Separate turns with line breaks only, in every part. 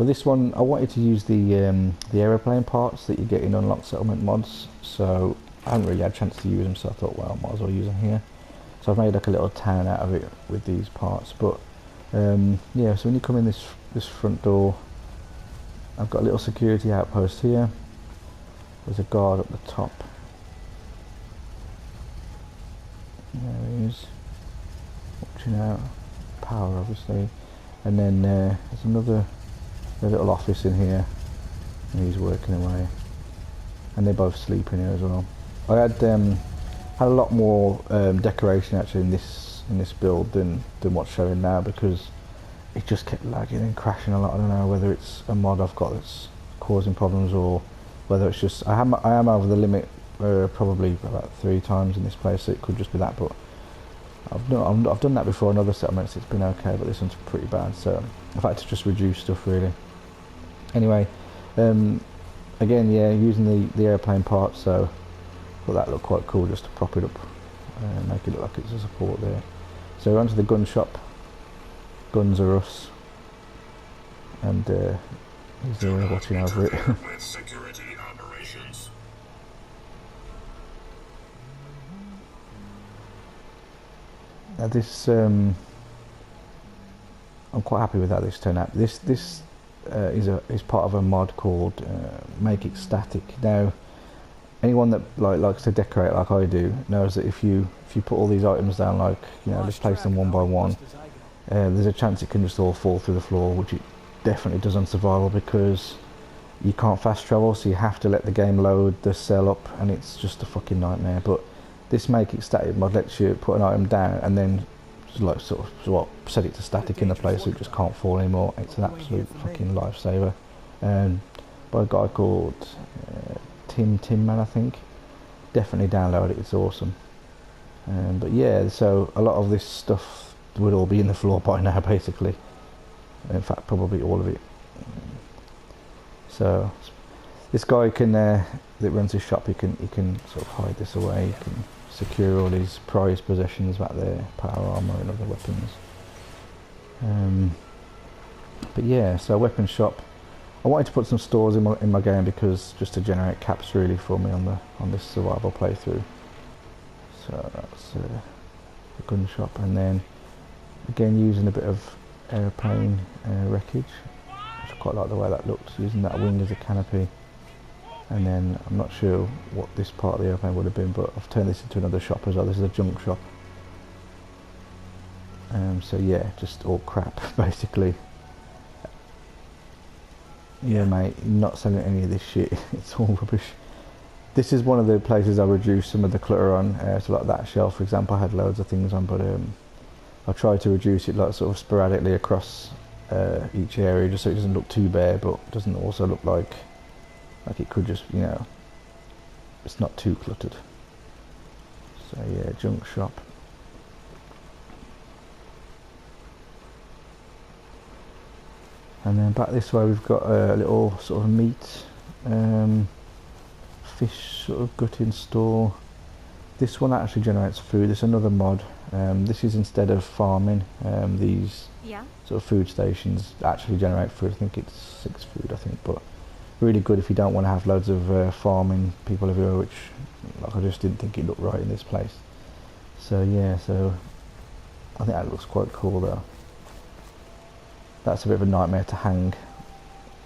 But this one, I wanted to use the aeroplane parts that you get in unlocked settlement mods, so I haven't really had a chance to use them, so I thought, well, I might as well use them here. So I've made like a little town out of it with these parts. But yeah, so when you come in this front door, I've got a little security outpost here. There's a guard up the top. There he is, watching out. Power, obviously. And then there's another little office in here, and he's working away. And they're both sleeping here as well. I had a lot more decoration actually in this build than what's showing now, because it just kept lagging and crashing a lot. I don't know whether it's a mod I've got that's causing problems, or whether it's just I am over the limit probably about 3 times in this place, so it could just be that. But I've done that before in other settlements, it's been okay, but this one's pretty bad, so I've had to just reduce stuff really. Anyway, again, yeah, using the airplane part, so I thought that looked quite cool just to prop it up and make it look like it's a support there. So onto the gun shop. Guns are us, and he's there watching over it. Now this, I'm quite happy with how this turned out. This is part of a mod called Make It Static. Now, anyone that likes to decorate like I do knows that if you put all these items down, like, you know, just place them one by one, there's a chance it can just all fall through the floor, which it definitely does on survival, because you can't fast travel, so you have to let the game load the cell up, and it's just a fucking nightmare. But this Make It Static mod lets you put an item down and then just like sort of set it to static in the place, so it just can't fall anymore. It's an absolute fucking lifesaver. By a guy called Tim Man, I think. Definitely download it, it's awesome. But yeah, so a lot of this stuff would all be in the floor by now, basically. In fact, probably all of it. So this guy can that runs his shop, he can sort of hide this away. He can secure all his prized possessions back there, power armor and other weapons. But yeah, so weapon shop. I wanted to put some stores in my game, because just to generate caps really for me on this survival playthrough. So that's the gun shop, and then again using a bit of airplane wreckage. I quite like the way that looks, using that wing as a canopy. And then I'm not sure what this part of the airplane would have been, but I've turned this into another shop as well. This is a junk shop. So yeah, just all crap basically. Yeah, mate, you're not selling any of this shit. It's all rubbish. This is one of the places I reduced some of the clutter on. So like that shelf, for example, I had loads of things on, but I tried to reduce it like sort of sporadically across each area, just so it doesn't look too bare, but doesn't also look like it could just, you know, it's not too cluttered. So yeah, junk shop. And then back this way we've got a little sort of meat, fish sort of gutting store. This one actually generates food. This is another mod. This is instead of farming, these sort of food stations actually generate food. I think it's 6 food, I think, but really good if you don't want to have loads of farming people everywhere, which like I just didn't think it looked right in this place. So yeah, so I think that looks quite cool though. That's a bit of a nightmare to hang.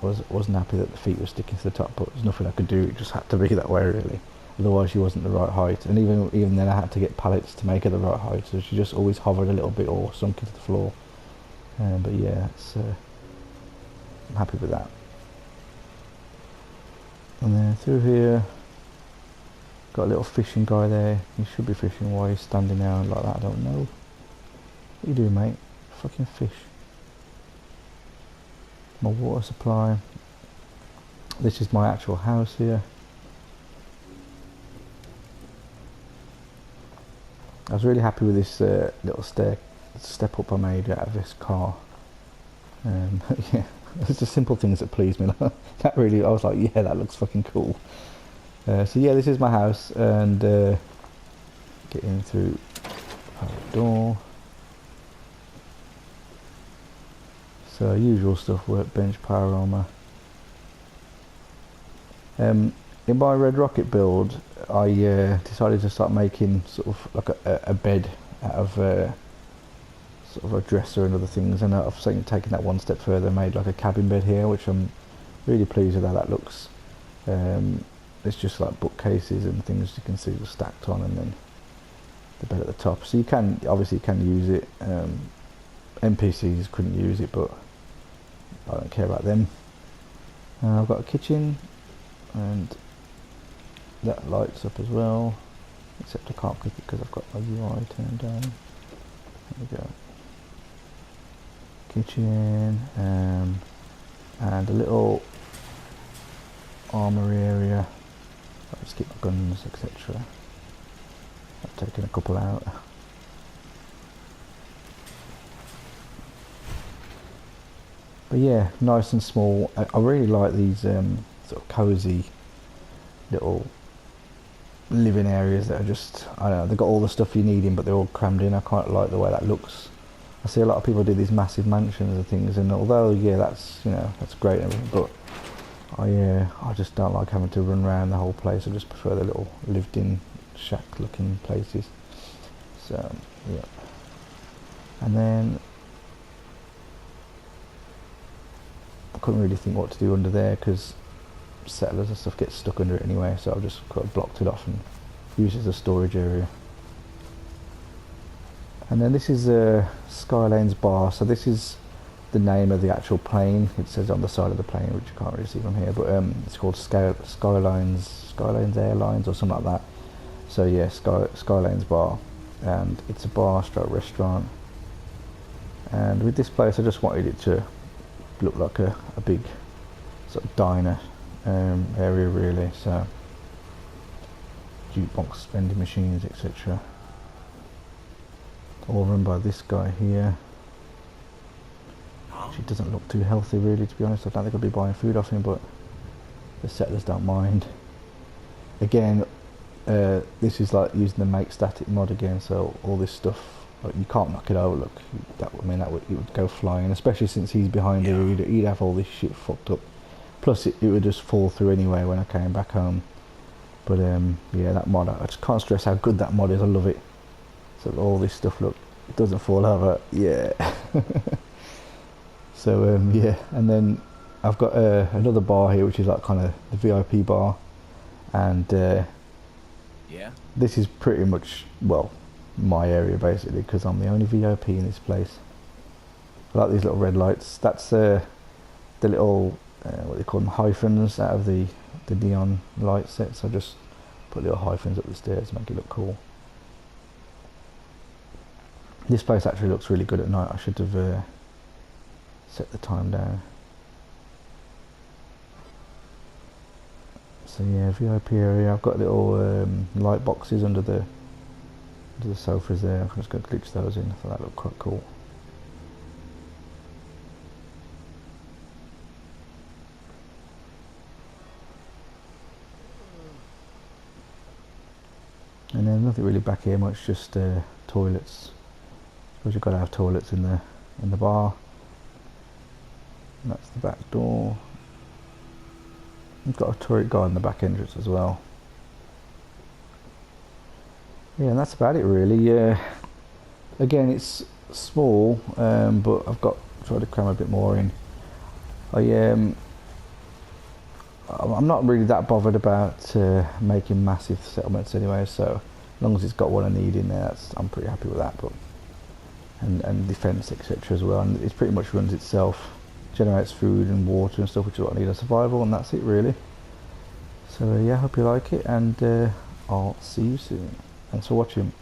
Wasn't happy that the feet were sticking to the top, but there's nothing I could do. It just had to be that way really. Otherwise she wasn't the right height, and even then I had to get pallets to make her the right height, so she just always hovered a little bit or sunk into the floor. But yeah, I'm happy with that. And then through here, got a little fishing guy there. He should be fishing. Why he's standing there like that, I don't know. What you doing, mate? Fucking fish. My water supply. This is my actual house here. I was really happy with this little step up I made out of this car. Yeah, it's just simple things that please me. That really, I was like, yeah, that looks fucking cool. So yeah, this is my house, and getting through the door. So usual stuff, workbench, power armor. In my Red Rocket build, I decided to start making sort of like a bed out of sort of a dresser and other things, and I've taken that one step further and made like a cabin bed here, which I'm really pleased with how that looks. It's just like bookcases and things you can see stacked on, and then the bed at the top. So you can obviously use it. NPCs couldn't use it, but I don't care about them. I've got a kitchen, and that lights up as well, except I can't click it because I've got my UI turned down. There we go. Kitchen, and a little armory area. I'll just keep my guns, etc. I've taken a couple out. But yeah, nice and small. I really like these sort of cozy little living areas that are just, I don't know, they've got all the stuff you need in, but they're all crammed in. I quite like the way that looks. I see a lot of people do these massive mansions and things, and although yeah, that's, you know, that's great and everything, but I just don't like having to run around the whole place. I just prefer the little lived-in shack-looking places. So yeah, and then I couldn't really think what to do under there because settlers and stuff get stuck under it anyway, so I've just kind of blocked it off and used it as a storage area. And then this is Skylane's bar. So this is the name of the actual plane. It says on the side of the plane, which you can't really see from here, but it's called Skylines Airlines or something like that. So yeah, Skylane's bar, and it's a bar stroke restaurant. And with this place, I just wanted it to look like a big sort of diner area really. So jukebox, vending machines, etc. All run by this guy here. She doesn't look too healthy really, to be honest. I don't think I'll be buying food off him, but the settlers don't mind. Again, this is like using the make static mod again, so all this stuff, like, you can't knock it over. Look, it would go flying, especially since he's behind here. He'd have all this shit fucked up. Plus it would just fall through anyway when I came back home. But yeah, that mod, I just can't stress how good that mod is. I love it. So all this stuff, look, it doesn't fall over. Yeah. So yeah, and then I've got another bar here, which is like kind of the VIP bar, and yeah, this is pretty much, well, my area basically, because I'm the only VIP in this place. I like these little red lights. That's the little what they call them, hyphens out of the neon light sets. I just put little hyphens up the stairs to make it look cool. This place actually looks really good at night. I should have set the time down. So yeah, VIP area. I've got little light boxes under the sofas there. I'm just going to glitch those in. I thought that looked quite cool. And then nothing really back here much, just toilets. I suppose you've got to have toilets in the bar. And that's the back door. We've got a turret guard in the back entrance as well. Yeah, and that's about it really. Again, it's small, but I've tried to cram a bit more in. I'm not really that bothered about making massive settlements anyway, so as long as it's got what I need in there, I'm pretty happy with that. But and defense, etc. as well, and it pretty much runs itself, generates food and water and stuff, which is what I need on survival, and that's it really. So yeah, I hope you like it, and I'll see you soon. Thanks for watching.